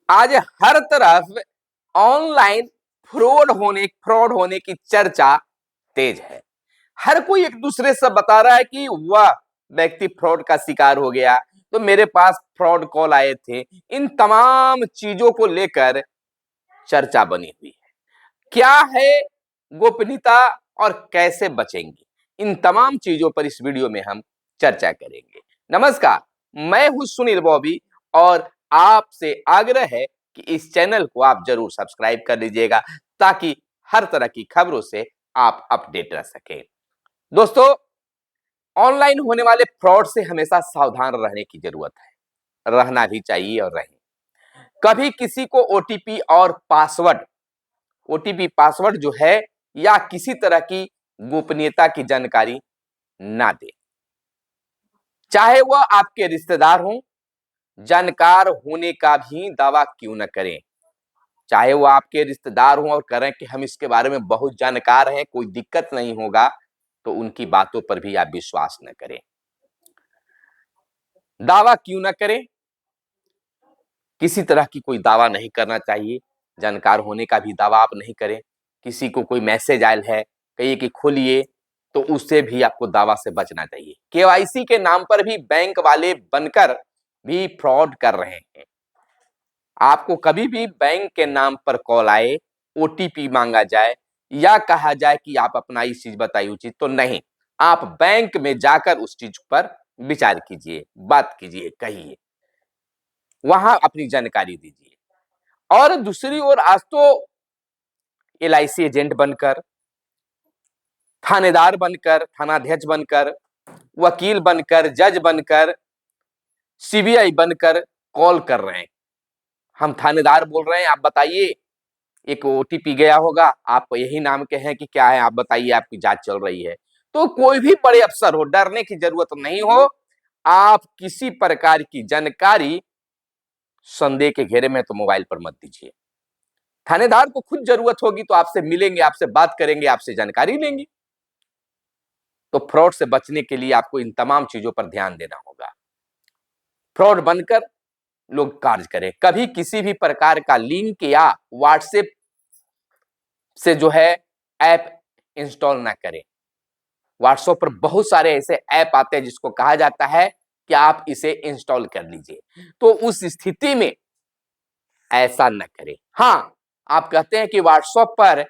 आज हर तरफ online fraud होने की चर्चा तेज है। हर कोई एक दूसरे से बता रहा है कि वह व्यक्ति फ्रॉड का शिकार हो गया, तो मेरे पास फ्रॉड कॉल आए थे। इन तमाम चीजों को लेकर चर्चा बनी हुई है। क्या है गोपनीयता और कैसे बचेंगे, इन तमाम चीजों पर इस वीडियो में हम चर्चा करेंगे। नमस्कार, मैं हूं सुनील बॉबी और आपसे आग्रह है कि इस चैनल को आप जरूर सब्सक्राइब कर लीजिएगा ताकि हर तरह की खबरों से आप अपडेट रह सकें। दोस्तों, ऑनलाइन होने वाले फ्रॉड से हमेशा सावधान रहने की जरूरत है, रहना भी चाहिए और रहें। कभी किसी को ओटीपी पासवर्ड जो है या किसी तरह की गोपनीयता की जानकारी ना दे। चाहे वह आपके रिश्तेदार हों, जानकार होने का भी दावा क्यों न करें। चाहे वो आपके रिश्तेदार हों और करें कि हम इसके बारे में बहुत जानकार हैं, कोई दिक्कत नहीं होगा, तो उनकी बातों पर भी आप विश्वास न करें। दावा क्यों न करें, किसी तरह की कोई दावा नहीं करना चाहिए। जानकार होने का भी दावा आप नहीं करें। किसी को कोई मैसेज आयल है, कहिए कि खोलिए, तो उससे भी आपको दावा से बचना चाहिए। केवाईसी के नाम पर भी बैंक वाले बनकर भी फ्रॉड कर रहे हैं। आपको कभी भी बैंक के नाम पर कॉल आए, ओटीपी मांगा जाए या कहा जाए कि आप अपना इस चीज बताइए उचित, तो नहीं, आप बैंक में जाकर उस चीज पर विचार कीजिए, बात कीजिए, कहिए, वहां अपनी जानकारी दीजिए। और दूसरी ओर आज तो एलआईसी एजेंट बनकर, थानेदार बनकर, थानाध्यक्ष बनकर, वकील बनकर, जज बनकर, सीबीआई बनकर कॉल कर रहे हैं। हम थानेदार बोल रहे हैं, आप बताइए, एक ओटीपी गया होगा, आप यही नाम के हैं कि क्या है, आप बताइए, आपकी जांच चल रही है। तो कोई भी बड़े अफसर हो, डरने की जरूरत नहीं हो। आप किसी प्रकार की जानकारी संदेह के घेरे में तो मोबाइल पर मत दीजिए। थानेदार को खुद जरूरत होगी तो आपसे मिलेंगे, आपसे बात करेंगे, आपसे जानकारी लेंगे। तो फ्रॉड से बचने के लिए आपको इन तमाम चीजों पर ध्यान देना होगा। फ्रॉड बनकर लोग कार्य करें, कभी किसी भी प्रकार का लिंक या व्हाट्सएप से जो है ऐप इंस्टॉल ना करें। व्हाट्सएप पर बहुत सारे ऐसे ऐप आते हैं जिसको कहा जाता है कि आप इसे इंस्टॉल कर लीजिए, तो उस स्थिति में ऐसा न करें। हाँ, आप कहते हैं कि व्हाट्सएप पर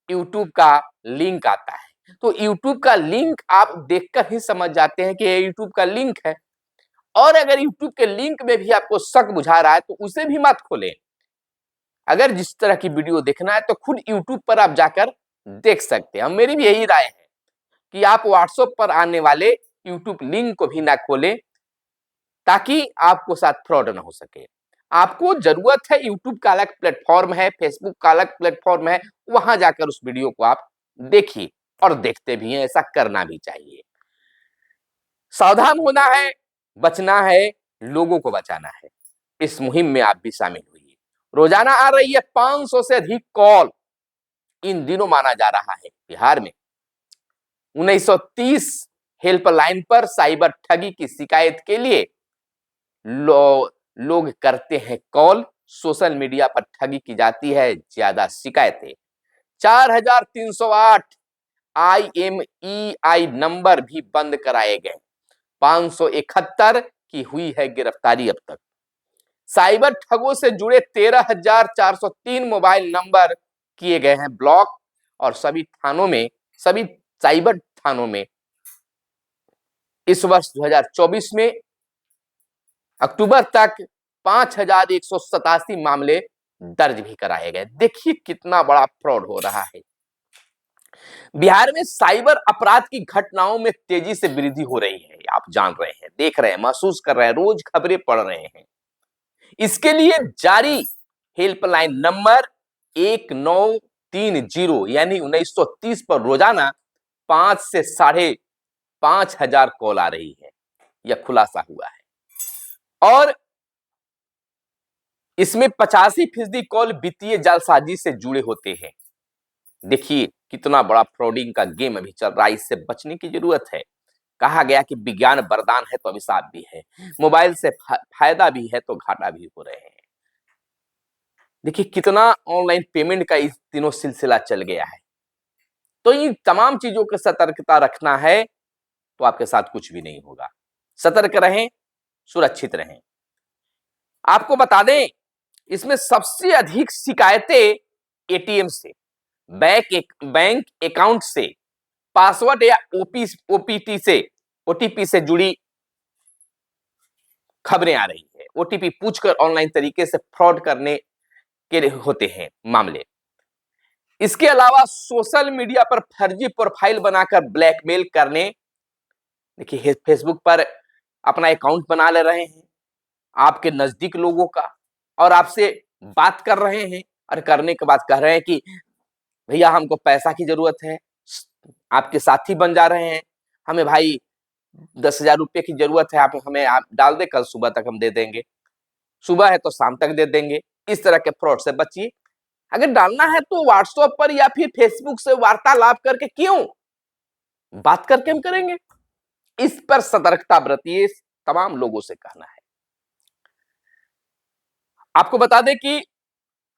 यूट्यूब का लिंक आता है, तो यूट्यूब का लिंक आप देखकर ही समझ जाते हैं कि ये यूट्यूब का लिंक है। और अगर यूट्यूब के लिंक में भी आपको शक बुझा रहा है तो उसे भी मत खोलें। अगर जिस तरह की वीडियो देखना है तो खुद यूट्यूब पर आप जाकर देख सकते हैं। मेरी भी यही राय है कि आप व्हाट्सएप पर आने वाले यूट्यूब लिंक को भी ना खोलें ताकि आपको साथ फ्रॉड ना हो सके। आपको जरूरत है, यूट्यूब का अलग प्लेटफॉर्म है, फेसबुक का अलग प्लेटफॉर्म है, वहां जाकर उस वीडियो को आप देखिए और देखते भी हैं, ऐसा करना भी चाहिए। सावधान होना है, बचना है, लोगों को बचाना है। इस मुहिम में आप भी शामिल हुइए। रोजाना आ रही है 500 से अधिक कॉल, इन दिनों माना जा रहा है बिहार में 1930 हेल्पलाइन पर साइबर ठगी की शिकायत के लिए लोग करते हैं कॉल। सोशल मीडिया पर ठगी की जाती है ज्यादा शिकायतें। 4308 IMEI नंबर भी बंद कराए गए। 571 की हुई है गिरफ्तारी अब तक। साइबर ठगों से जुड़े 13,403 मोबाइल नंबर किए गए हैं ब्लॉक। और सभी साइबर थानों में इस वर्ष 2024 में अक्टूबर तक 5,187 मामले दर्ज भी कराए गए। देखिए कितना बड़ा फ्रॉड हो रहा है। बिहार में साइबर अपराध की घटनाओं में तेजी से वृद्धि हो रही है। आप जान रहे हैं, देख रहे हैं, महसूस कर रहे हैं, रोज खबरें पढ़ रहे हैं। इसके लिए जारी हेल्पलाइन नंबर 1930 यानी 1930 पर रोजाना 5 से 5,500 कॉल आ रही है, यह खुलासा हुआ है। और इसमें 85% कॉल वित्तीय जालसाजी से जुड़े होते हैं। देखिए कितना बड़ा फ्रॉडिंग का गेम अभी चल रहा है, इससे बचने की जरूरत है। कहा गया कि विज्ञान वरदान है तो अभिशाप भी है। मोबाइल से फायदा भी है तो घाटा भी हो रहे हैं। देखिए कितना ऑनलाइन पेमेंट का इस दिनों सिलसिला चल गया है। तो इन तमाम चीजों की सतर्कता रखना है तो आपके साथ कुछ भी नहीं होगा। सतर्क रहें, सुरक्षित रहें। आपको बता दें, इसमें सबसे अधिक शिकायतें एटीएम से, बैंक अकाउंट से, पासवर्ड या ओपीटी से, ओटीपी से जुड़ी खबरें आ रही है। ओटीपी पूछकर ऑनलाइन तरीके से फ्रॉड करने के होते हैं मामले। इसके अलावा सोशल मीडिया पर फर्जी प्रोफाइल बनाकर ब्लैकमेल करने, देखिए फेसबुक पर अपना अकाउंट बना ले रहे हैं आपके नजदीक लोगों का, और आपसे बात कर रहे हैं, और करने के बाद कह रहे हैं कि भैया हमको पैसा की जरूरत है, आपके साथी बन जा रहे हैं, हमें भाई 10,000 रुपये की जरूरत है, आप डाल दे, कल सुबह तक हम दे देंगे, सुबह है तो शाम तक दे देंगे। इस तरह के फ्रॉड से बचिए। अगर डालना है तो व्हाट्सएप पर या फिर फेसबुक से वार्तालाप करके, क्यों, बात करके हम करेंगे। इस पर सतर्कता बरतिए, तमाम लोगों से कहना है। आपको बता दें कि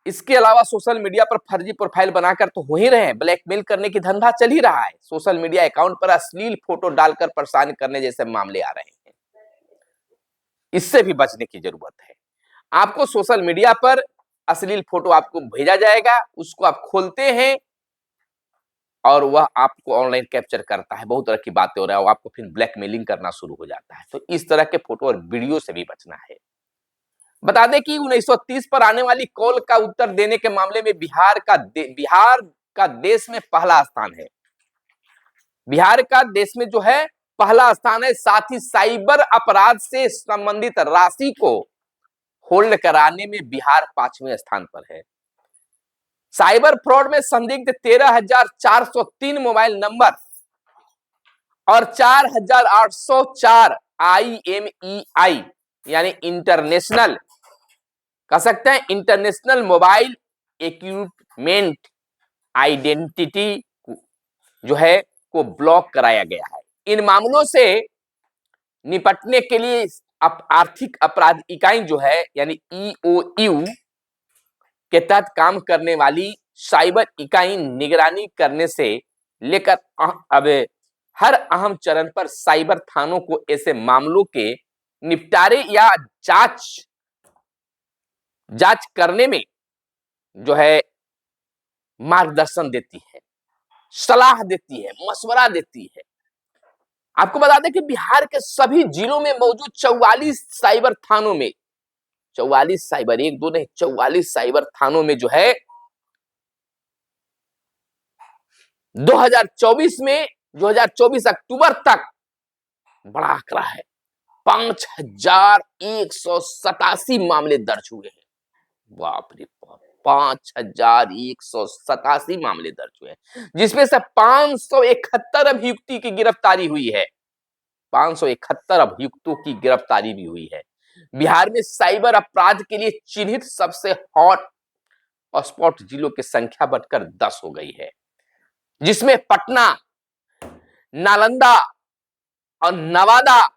इसके अलावा सोशल मीडिया पर फर्जी प्रोफाइल बनाकर तो हो ही रहे हैं, ब्लैकमेल करने की धंधा चल ही रहा है। सोशल मीडिया अकाउंट पर अश्लील फोटो डालकर परेशान करने जैसे मामले आ रहे हैं। इससे भी बचने की जरूरत है। आपको सोशल मीडिया पर अश्लील फोटो आपको भेजा जाएगा, उसको आप खोलते हैं और वह आपको ऑनलाइन कैप्चर करता है, बहुत तरह की बातें हो रहा है, आपको फिर ब्लैकमेलिंग करना शुरू हो जाता है। तो इस तरह के फोटो और वीडियो से भी बचना है। बता दें कि 1930 पर आने वाली कॉल का उत्तर देने के मामले में बिहार का देश में पहला स्थान है। बिहार का देश में जो है पहला स्थान है। साथ ही साइबर अपराध से संबंधित राशि को होल्ड कराने में बिहार 5वें स्थान पर है। साइबर फ्रॉड में संदिग्ध 13,403 मोबाइल नंबर और 4,804 IMEI यानी इंटरनेशनल, कह सकते हैं इंटरनेशनल मोबाइल इक्विपमेंट आइडेंटिटी जो है को ब्लॉक कराया गया है। इन मामलों से निपटने के लिए आर्थिक अपराध इकाई जो है यानी EOU के तहत काम करने वाली साइबर इकाई निगरानी करने से लेकर अब हर अहम चरण पर साइबर थानों को ऐसे मामलों के निपटारे या जांच करने में जो है मार्गदर्शन देती है, सलाह देती है, मशवरा देती है। आपको बता दें कि बिहार के सभी जिलों में मौजूद 44 साइबर थानों में, 44 साइबर, एक दो नहीं, 44 साइबर थानों में जो है 2024 अक्टूबर तक बड़ा आंकड़ा है, 5,187 मामले दर्ज हुए हैं। बाप रे बाप, 5,187 मामले दर्ज हुए हैं, जिसमें से 571 अभियुक्ति की गिरफ्तारी हुई है। 571 अभियुक्तों की गिरफ्तारी भी हुई है। बिहार में साइबर अपराध के लिए चिन्हित सबसे हॉट स्पॉट जिलों की संख्या बढ़कर 10 हो गई है, जिसमें पटना, नालंदा और नवादा,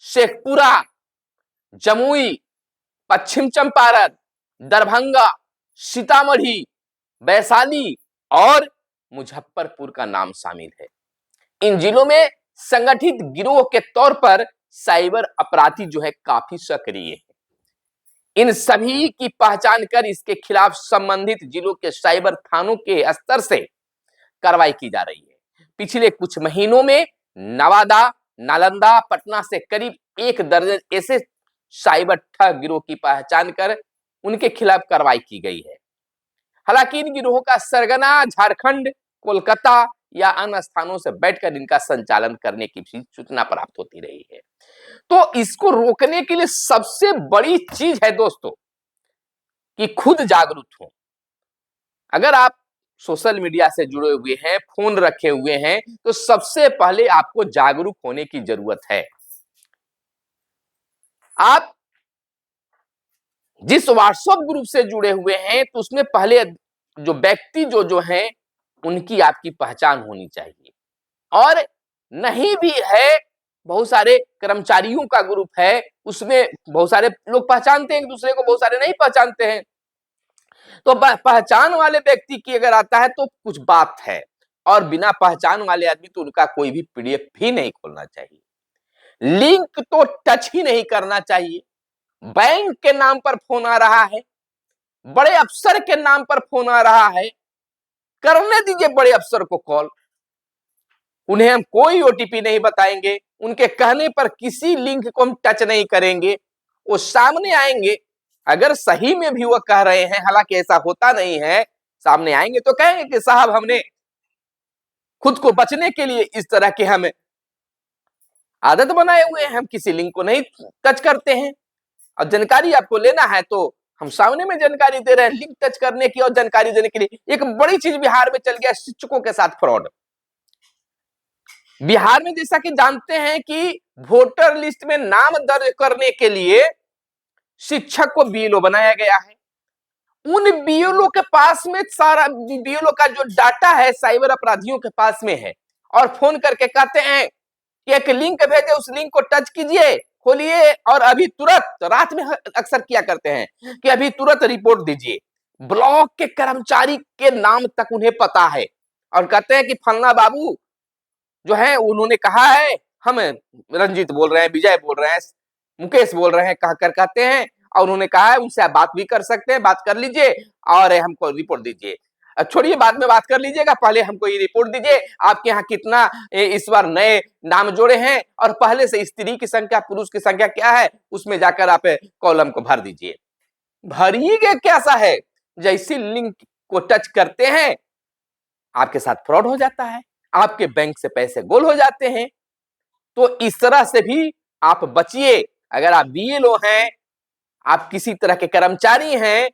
शेखपुरा, जमुई, पश्चिम चंपारण, दरभंगा, सीतामढ़ी, वैशाली और मुजफ्फरपुर का नाम शामिल है। इन जिलों में संगठित गिरोह के तौर पर साइबर अपराधी जो है काफी सक्रिय है। इन सभी की पहचान कर इसके खिलाफ संबंधित जिलों के साइबर थानों के स्तर से कार्रवाई की जा रही है। पिछले कुछ महीनों में नवादा, नालंदा, पटना से करीब 1 दर्जन ऐसे साइबर ठग गिरोह की पहचान कर उनके खिलाफ कार्रवाई की गई है। हालांकि इन गिरोहों का सरगना झारखंड, कोलकाता या अन्य स्थानों से बैठकर इनका संचालन करने की भी सूचना प्राप्त होती रही है। तो इसको रोकने के लिए सबसे बड़ी चीज है दोस्तों कि खुद जागरूक हो। अगर आप सोशल मीडिया से जुड़े हुए हैं, फोन रखे हुए हैं, तो सबसे पहले आपको जागरूक होने की जरूरत है। आप जिस व्हाट्सएप ग्रुप से जुड़े हुए हैं तो उसमें पहले जो व्यक्ति जो हैं उनकी आपकी पहचान होनी चाहिए, और नहीं भी है, बहुत सारे कर्मचारियों का ग्रुप है, उसमें बहुत सारे लोग पहचानते हैं एक दूसरे को, बहुत सारे नहीं पहचानते हैं। तो पहचान वाले व्यक्ति की अगर आता है तो कुछ बात है, और बिना पहचान वाले आदमी तो उनका कोई भी पीडीएफ भी नहीं खोलना चाहिए, लिंक तो टच ही नहीं करना चाहिए। बैंक के नाम पर फोन आ रहा है, बड़े अफसर के नाम पर फोन आ रहा है, करने दीजिए बड़े अफसर को कॉल, उन्हें हम कोई ओटीपी नहीं बताएंगे, उनके कहने पर किसी लिंक को हम टच नहीं करेंगे, वो सामने आएंगे, अगर सही में भी वो कह रहे हैं, हालांकि ऐसा होता नहीं है, सामने आएंगे तो कहेंगे कि साहब हमने खुद को बचने के लिए इस तरह के हम आदत बनाए हुए हैं, हम किसी लिंक को नहीं टच करते हैं, और जानकारी आपको लेना है तो हम सामने में जानकारी दे रहे हैं, लिंक टच करने की और जानकारी देने के लिए। एक बड़ी चीज बिहार में चल गया, शिक्षकों के साथ फ्रॉड। बिहार में जैसा कि जानते हैं कि वोटर लिस्ट में नाम दर्ज करने के लिए शिक्षक को बीएलओ बनाया गया है, उन बीएलओ के पास में सारा बीएलओ का जो डाटा है साइबर अपराधियों के पास में है, और फोन करके कहते हैं कि एक लिंक भेजे, उस लिंक को टच कीजिए, खोलिए और अभी तुरंत, रात में अक्सर किया करते हैं कि अभी तुरंत रिपोर्ट दीजिए। ब्लॉक के कर्मचारी के नाम तक उन्हें पता है, और कहते हैं कि फलना बाबू जो है उन्होंने कहा है, हम रंजीत बोल रहे हैं, विजय बोल रहे हैं, मुकेश बोल रहे हैं, कहकर कहते हैं, और उन्होंने कहा है उनसे आप बात भी कर सकते हैं, बात कर लीजिए और हमको रिपोर्ट दीजिए। छोड़िए बाद में बात कर लीजिएगा, पहले हमको ये रिपोर्ट दीजिए, आपके यहाँ कितना इस बार नए नाम जोड़े हैं, और पहले से स्त्री की संख्या पुरुष की संख्या क्या है, उसमें जाकर आप कॉलम को भर दीजिए। भरिएगा कैसा है, जैसे लिंक को टच करते हैं आपके साथ फ्रॉड हो जाता है, आपके बैंक से पैसे गोल हो जाते हैं। तो इस तरह से भी आप बचिए। अगर आप बीएलओ हैं, आप किसी तरह के कर्मचारी हैं,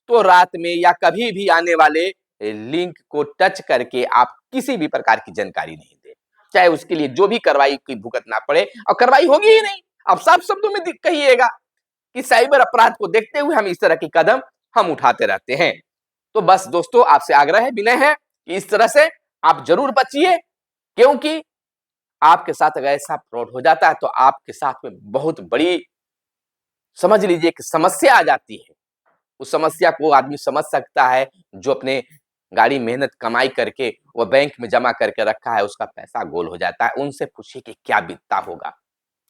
तो रात में या कभी भी आने वाले लिंक को टच करके आप किसी भी प्रकार की जानकारी नहीं दें, चाहे उसके लिए जो भी कार्रवाई की भुगतना पड़े, और कार्रवाई होगी ही नहीं। अब साफ शब्दों में कहिएगा कि साइबर अपराध को देखते हुए हम इस तरह के कदम हम उठाते रहते हैं। तो बस दोस्तों, आपसे आग्रह है, विनय है कि इस तरह से आप जरूर बचिए, क्योंकि आपके साथ अगर ऐसा फ्रॉड हो जाता है तो आपके साथ में बहुत बड़ी, समझ लीजिए कि समस्या आ जाती है। उस समस्या को आदमी समझ सकता है जो अपने गाड़ी मेहनत कमाई करके वो बैंक में जमा करके रखा है, उसका पैसा गोल हो जाता है। उनसे पूछिए कि क्या बीतता होगा।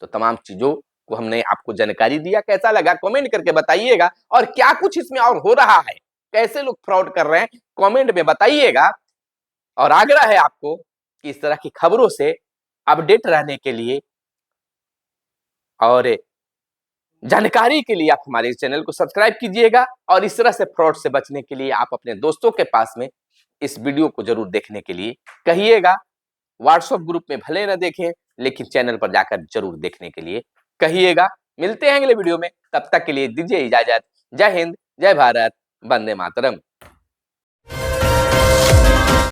तो तमाम चीजों को हमने आपको जानकारी दिया, कैसा लगा कमेंट करके बताइएगा, और क्या कुछ इसमें और हो रहा है, कैसे लोग फ्रॉड कर रहे हैं, कमेंट में बताइएगा। और आग्रह है आपको कि इस तरह की खबरों से अपडेट रहने के लिए और जानकारी के लिए आप हमारे चैनल को सब्सक्राइब कीजिएगा, और इस तरह से फ्रॉड से बचने के लिए आप अपने दोस्तों के पास में इस वीडियो को जरूर देखने के लिए कहिएगा। व्हाट्सएप ग्रुप में भले न देखें, लेकिन चैनल पर जाकर जरूर देखने के लिए कहिएगा। मिलते हैं अगले वीडियो में, तब तक के लिए दीजिए इजाजत। जय हिंद, जय भारत, वंदे मातरम।